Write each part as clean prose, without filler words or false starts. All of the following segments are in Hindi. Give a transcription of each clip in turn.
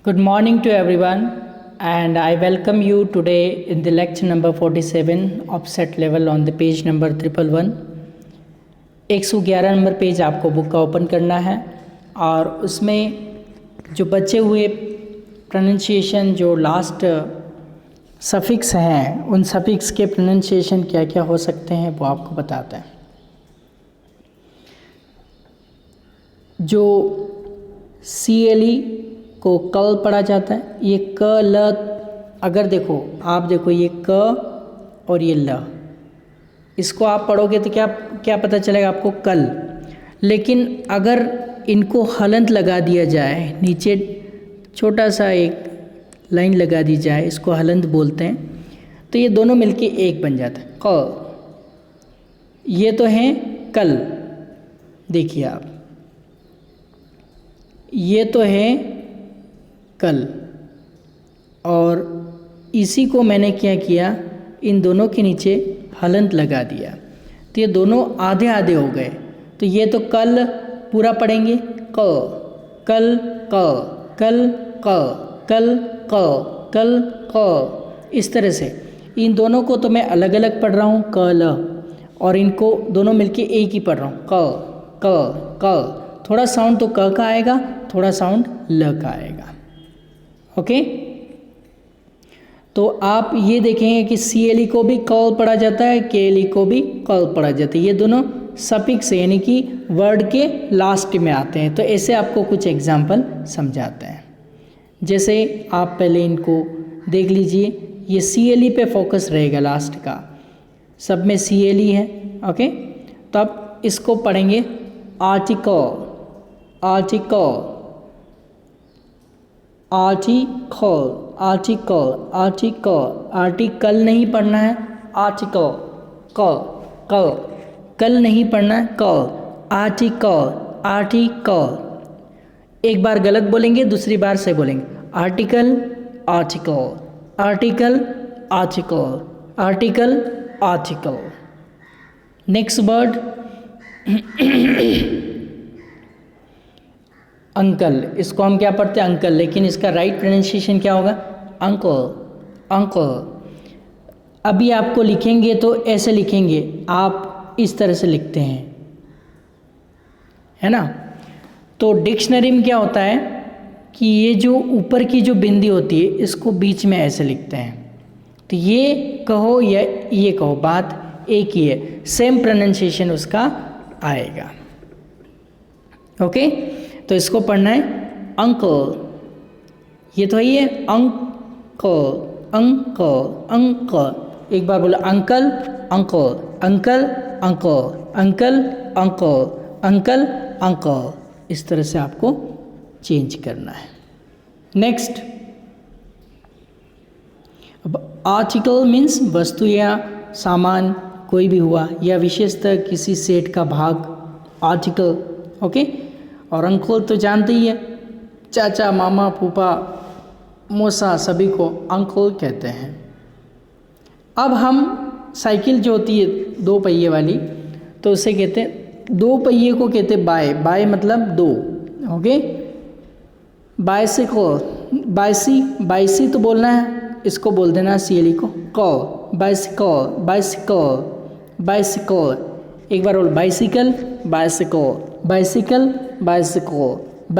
Good morning to everyone, and I welcome you today in the lecture number 47 of set level on the page number 111. 111 number page आपको बुक का ओपन करना है और उसमें जो बचे हुए प्रोनाउंसिएशन जो लास्ट सफिक्स हैं उन सफिक्स के प्रोनाउंसिएशन क्या क्या हो सकते हैं वो आपको बताते हैं। जो CLE को कल पढ़ा जाता है, ये क ल, अगर देखो आप देखो ये क और ये ल, इसको आप पढ़ोगे तो क्या क्या पता चलेगा आपको कल। लेकिन अगर इनको हलंत लगा दिया जाए, नीचे छोटा सा एक लाइन लगा दी जाए, इसको हलंत बोलते हैं, तो ये दोनों मिलके एक बन जाता है क। ये तो हैं कल, देखिए आप, ये तो है कल, और इसी को मैंने क्या किया, इन दोनों के नीचे हलंत लगा दिया, तो ये दोनों आधे आधे हो गए। तो ये तो कल पूरा पढ़ेंगे क, कल क, कल क, कल क, कल क, इस तरह से। इन दोनों को तो मैं अलग अलग पढ़ रहा हूँ क ल, और इनको दोनों मिलके एक ही पढ़ रहा हूँ क क क। थोड़ा साउंड तो क का आएगा, थोड़ा साउंड ल का आएगा। ओके, तो आप ये देखेंगे कि CLE को भी कल पढ़ा जाता है, KLE को भी कल पढ़ा जाता है। ये दोनों सफिक्स यानी कि वर्ड के लास्ट में आते हैं। तो ऐसे आपको कुछ एग्जाम्पल समझाते हैं। जैसे आप पहले इनको देख लीजिए, ये CLE पे फोकस रहेगा, लास्ट का सब में CLE है। ओके, तो अब इसको पढ़ेंगे article, article, article, article, article, article नहीं पढ़ना है, आर्टिकल, क कल नहीं पढ़ना है, क, आर्टिकल, आर्टिकल। एक बार गलत बोलेंगे, दूसरी बार से बोलेंगे article, article, article, article, article, article. Next word uncle, इसको हम क्या पढ़ते हैं अंकल, लेकिन इसका राइट प्रोनाउंसिएशन क्या होगा, अंकल, अंकल। अभी आपको लिखेंगे तो ऐसे लिखेंगे, आप इस तरह से लिखते हैं, है ना। तो डिक्शनरी में क्या होता है कि ये जो ऊपर की जो बिंदी होती है इसको बीच में ऐसे लिखते हैं। तो ये कहो या ये कहो, बात एक ही है, सेम प्रोनाउंसिएशन उसका आएगा। ओके, तो इसको पढ़ना है अंकल, ये तो है ये अंकल, अंकल, अंकल। एक बार बोला uncle, uncle, uncle, uncle, uncle, uncle, uncle, uncle. इस तरह से आपको चेंज करना है। नेक्स्ट, अब आर्टिकल मीन्स वस्तु या सामान कोई भी हुआ, या विशेषतः किसी सेट का भाग, आर्टिकल। ओके, और अंकल तो जानते ही है, चाचा, मामा, फूफा, मौसा, सभी को अंकल कहते हैं। अब हम साइकिल जो होती है दो पहिए वाली, तो उसे कहते हैं, दो पहिए को कहते हैं बाय, बाय मतलब दो। ओके, बाइसिकल, बाइसी, बाइसी तो बोलना है, इसको बोल देना CLE को क, बाइसिकल, बाइसिकल, बाइसिकल। एक बार बोल bicycle, bicycle, bicycle, bicycle,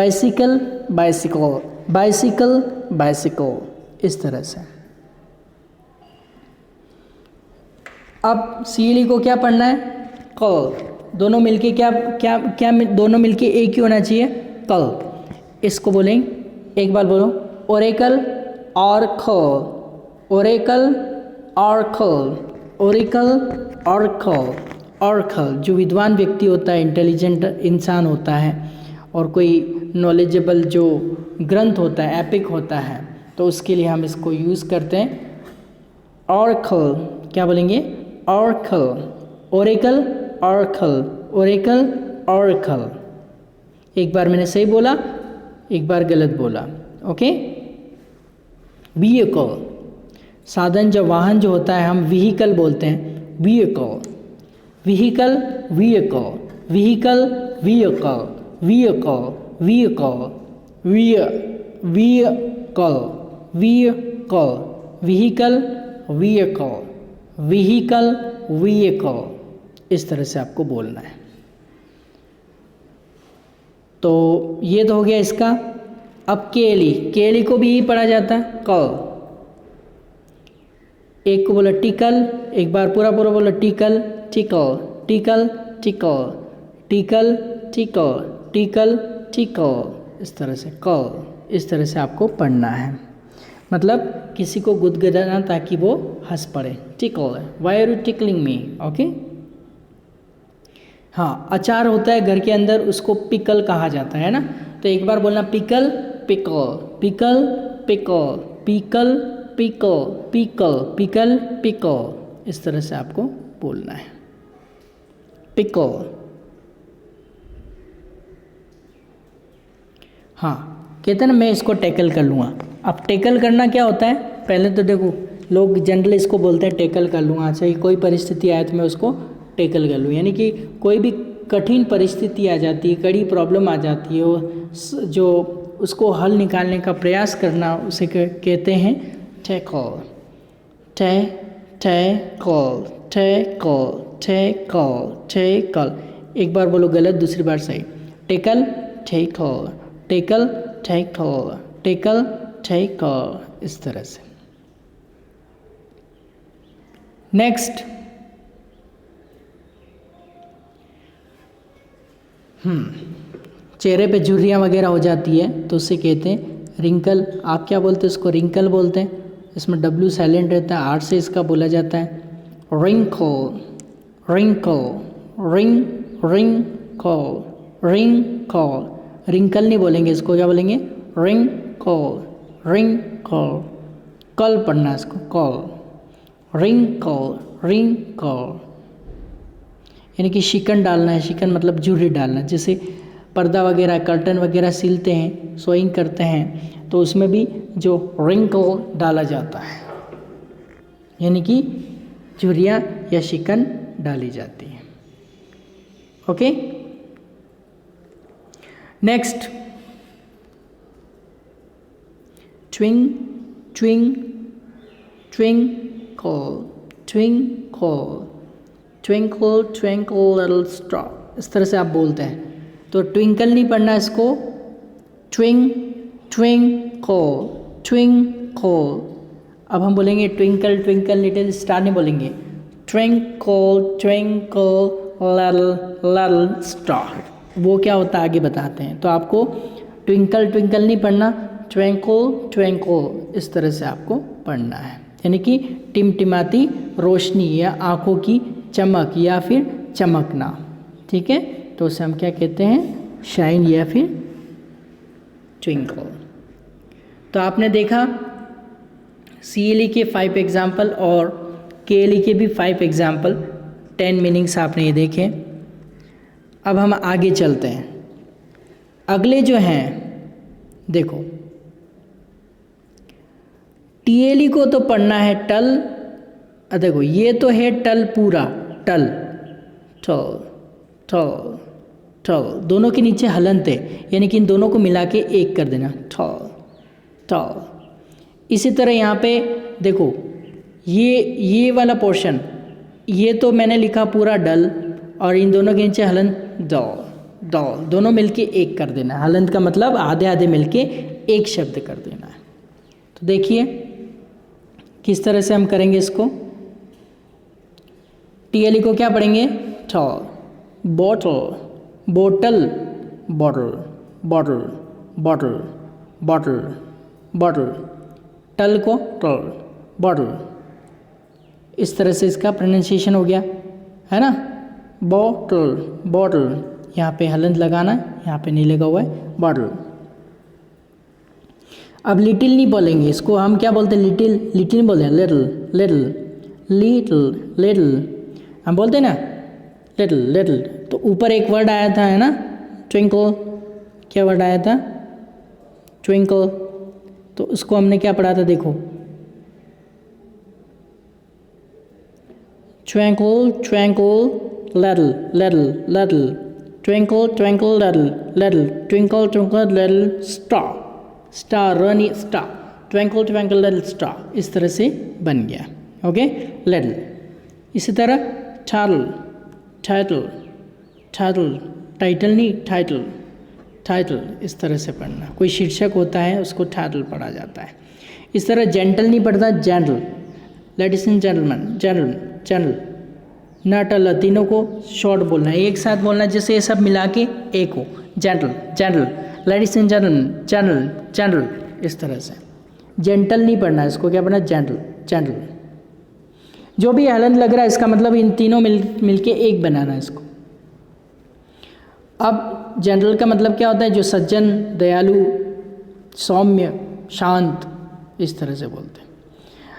bicycle, bicycle, bicycle, bicycle, इस तरह से। अब CLE को क्या पढ़ना है, क, दोनों मिलके क्या क्या क्या दोनों मिलके एक ही होना चाहिए, कल। इसको बोलेंगे, एक बार बोलो ओरेकल और ख, ओरेकल और खल, ओरेकल और ख, और खल। जो विद्वान व्यक्ति होता है, इंटेलिजेंट इंसान होता है, और कोई नॉलेजेबल जो ग्रंथ होता है, एपिक होता है, तो उसके लिए हम इसको यूज़ करते हैं। और खल, क्या बोलेंगे, और खल, ओरेकल और खल, ओरेकल और खल। एक बार मैंने सही बोला, एक बार गलत बोला। ओके, व्हीकल, साधन, जो वाहन जो होता है हम व्हीकल बोलते हैं, vehicle, vehicle, vehicle, vehicle, vehicle, vehicle, vehicle, vehicle, vehicle, vehicle, vehicle, vehicle, vehicle, vehicle, इस तरह से आपको बोलना है। तो ये तो हो गया इसका। अब केली, केली को भी यही पढ़ा जाता है कल। एक को बोला टिकल, एक बार पूरा पूरा बोला tackle, tackle, tackle, tackle, tackle, tackle, tackle, tackle, इस तरह से कल, इस तरह से आपको पढ़ना है। मतलब किसी को गुदगुदाना ताकि वो हंस पड़े। Tickle, why are you tickling me, okay. हाँ, अचार होता है घर के अंदर, उसको पिकल कहा जाता है ना। तो एक बार बोलना pickle, pickle, pickle, pickle, pickle, pickle, pickle, pickle, pickle, इस तरह से आपको बोलना है। पिकल। हाँ, कहते हैं ना मैं इसको टैकल कर लूँगा। अब टैकल करना क्या होता है, पहले तो देखो लोग जनरली इसको बोलते हैं टैकल कर लूँगा। अच्छा, कोई परिस्थिति आए तो मैं उसको टैकल कर लूँ, यानी कि कोई भी कठिन परिस्थिति आ जाती है, कड़ी प्रॉब्लम आ जाती है, जो उसको हल निकालने का प्रयास करना, उसे कहते हैं tackle. Tackle, tackle, tackle, tackle. एक बार बोलो गलत, दूसरी बार सही। Tackle, tackle, tackle, tackle, tackle, tackle, इस तरह से। नेक्स्ट, चेहरे पे झुर्रियाँ वगैरह हो जाती है तो उसे कहते हैं रिंकल। आप क्या बोलते हैं उसको? रिंकल बोलते हैं। इसमें डब्ल्यू साइलेंट रहता है, आर से इसका बोला जाता है wrinkle, wrinkle, ring, wrinkle, wrinkle. Wrinkle नहीं बोलेंगे इसको, क्या बोलेंगे? Wrinkle, wrinkle. कल पढ़ना है इसको, कल, रिंकल, रिंकल, यानी कि शिकन डालना है। शिकन मतलब झुर्री डालना। जैसे पर्दा वगैरह, कर्टन वगैरह सिलते हैं, सोइंग करते हैं, तो उसमें भी जो रिंकल डाला जाता है, यानी कि झुर्रियाँ या शिकन डाली जाती है। Okay, next, twin, twin, twinkle, twinkle, twinkle, twinkle little star, इस तरह से आप बोलते हैं। तो ट्विंकल नहीं पढ़ना इसको, ट्विंग, ट्विंकल, ट्विंकल। अब हम बोलेंगे ट्विंकल, ट्विंकल लिटिल स्टार नहीं बोलेंगे, twinkle, twinkle little little star. वो क्या होता है आगे बताते हैं। तो आपको ट्विंकल, ट्विंकल नहीं पढ़ना, ट्विंकल, ट्विंकल, इस तरह से आपको पढ़ना है, यानी कि टिमटिमाती रोशनी या आँखों की चमक या फिर चमकना। ठीक है, तो उसे हम क्या कहते हैं? शाइन या फिर ट्विंकल। तो आपने देखा CLE के 5 एग्जाम्पल और KLE के भी 5 एग्जाम्पल, 10 मीनिंग्स आपने ये देखे। अब हम आगे चलते हैं। अगले जो हैं, देखो TLE को तो पढ़ना है टल। देखो ये तो है टल पूरा, टल, टल, टल, टल, दोनों के नीचे हलंत है, यानी कि इन दोनों को मिला के एक कर देना, टल, टल। इसी तरह यहाँ पे देखो ये वाला पोर्शन, ये तो मैंने लिखा पूरा डल, और इन दोनों के नीचे हलंत डॉल, डॉल, दोनों मिलके एक कर देना। हलंत का मतलब आधे आधे मिलके एक शब्द कर देना है। तो देखिए किस तरह से हम करेंगे इसको। TLE को क्या पढ़ेंगे? Tall, bottle, bottle, bottle, bottle, bottle, bottle, bottle. टल को टल, बॉटल, इस तरह से इसका प्रोनाउंसिएशन हो गया, है ना। बॉटल, बॉटल, यहाँ पे हलंत लगाना, यहाँ पे नहीं लगा हुआ है, बॉटल। अब लिटिल नहीं बोलेंगे इसको, हम क्या बोलते हैं? लिटिल, लिटिल नहीं बोलते हैं, लिटिल, लिटिल, लिटिल, लिटिल हम बोलते हैं ना, लिटिल, लिटिल। तो ऊपर एक वर्ड आया था, है ना, ट्विंकल। क्या वर्ड आया था? ट्विंकल। तो उसको हमने क्या पढ़ा था? देखो, twinkle, twinkle, little, little, little, twinkle, twinkle, little, little, twinkle, twinkle, little star, star, runny star, twinkle twinkle little star, इस तरह से बन गया। Okay, little. इसी तरह टाइटल, टाइटल, टाइटल, टाइटल नहीं टाइटल, टाइटल, इस तरह से पढ़ना। कोई शीर्षक होता है उसको टाइटल पढ़ा जाता है। इस तरह जेंटल नहीं पढ़ता, gentle, ladies and gentleman, gentle, gentle, Nuttall, तीनों को शॉर्ट बोलना है, एक साथ बोलना, जैसे ये सब मिला के एक हो, gentle, gentle, ladies and gentleman, gentle, gentle, इस तरह से। जेंटल नहीं पढ़ना है, इसको क्या पढ़ना, जेंटल, जेंटल। जो भी हलन लग रहा है इसका मतलब इन तीनों मिलके एक बनाना है इसको। अब जनरल का मतलब क्या होता है, जो सज्जन, दयालु, सौम्य, शांत, इस तरह से बोलते हैं।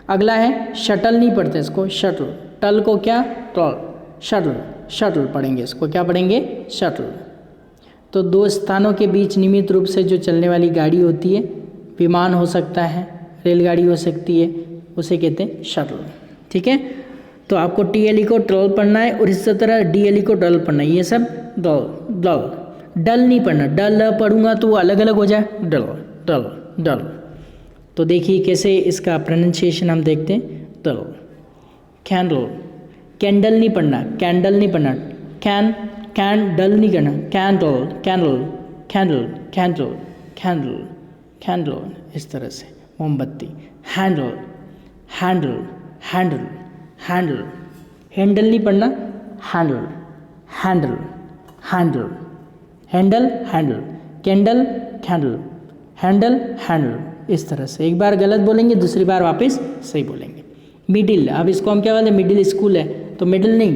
अगला है शटल, नहीं पढ़ते इसको, शटल, टल को क्या, टल, शटल, शटल पढ़ेंगे इसको, क्या पढ़ेंगे, शटल। तो दो स्थानों के बीच नियमित रूप से जो चलने वाली गाड़ी होती है, विमान हो सकता है, रेलगाड़ी हो सकती है, उसे कहते हैं शटल। ठीक है, तो आपको टीएलई को टल पढ़ना है और इसी तरह डीएलई को डल पढ़ना है। ये सब डल, डल, डल नहीं पढ़ना, डल पढ़ूंगा तो वो अलग अलग हो जाए, डल, डल, डल। तो देखिए कैसे इसका प्रोनाउंसिएशन हम देखते हैं, डल। कैंडल, कैंडल नहीं पढ़ना, कैंडल नहीं पढ़ना, कैंडल नहीं करना, candle, candle, candle, candle, candle, candle, इस तरह से, मोमबत्ती। Handle, handle, handle, handle, handle नहीं पढ़ना, handle, handle, handle, handle, handle, candle, candle, handle, handle, इस तरह से। एक बार गलत बोलेंगे, दूसरी बार वापस सही बोलेंगे। मिडिल, अब इसको हम क्या बोलते हैं, मिडिल स्कूल है तो मिडिल नहीं,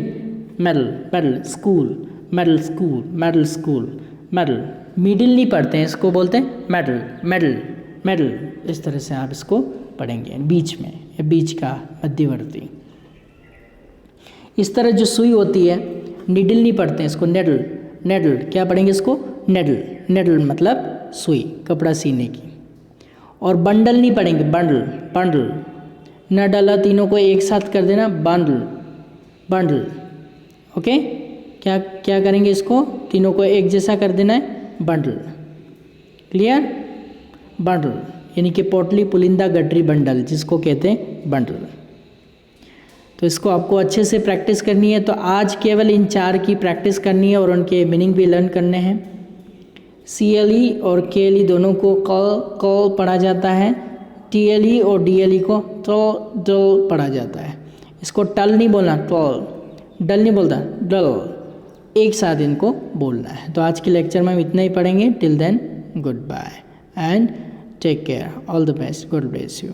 medal, medal, school, medal, school, medal, school, medal. Middle नहीं पढ़ते हैं, इसको बोलते हैं मेडल, मेडल, मेडल, इस तरह से आप इसको पढ़ेंगे, बीच में, या बीच का मध्यवर्ती। इस तरह जो सुई होती है, निडल नहीं पढ़ते हैं इसको, नेडल, नेडल, क्या पढ़ेंगे इसको, नेडल, नेडल मतलब सुई, कपड़ा सीने की। और बंडल नहीं पढ़ेंगे, बंडल, बंडल, न डाला तीनों को एक साथ कर देना, बंडल, बंडल। ओके, क्या क्या करेंगे, इसको तीनों को एक जैसा कर देना है, बंडल। क्लियर, बंडल, यानी कि पोटली, पुलिंदा, गठरी, बंडल, जिसको कहते हैं बंडल। तो इसको आपको अच्छे से प्रैक्टिस करनी है। तो आज केवल इन 4 की प्रैक्टिस करनी है और उनके मीनिंग भी लर्न करने हैं। CLE और KLE दोनों को क पढ़ा जाता है, TLE और DLE को डल पढ़ा जाता है। इसको टल नहीं बोलना, टल, डल नहीं बोलता, डल, एक साथ इनको बोलना है। तो आज के लेक्चर में हम इतना ही पढ़ेंगे। Till then, goodbye and take care, all the best, God bless you.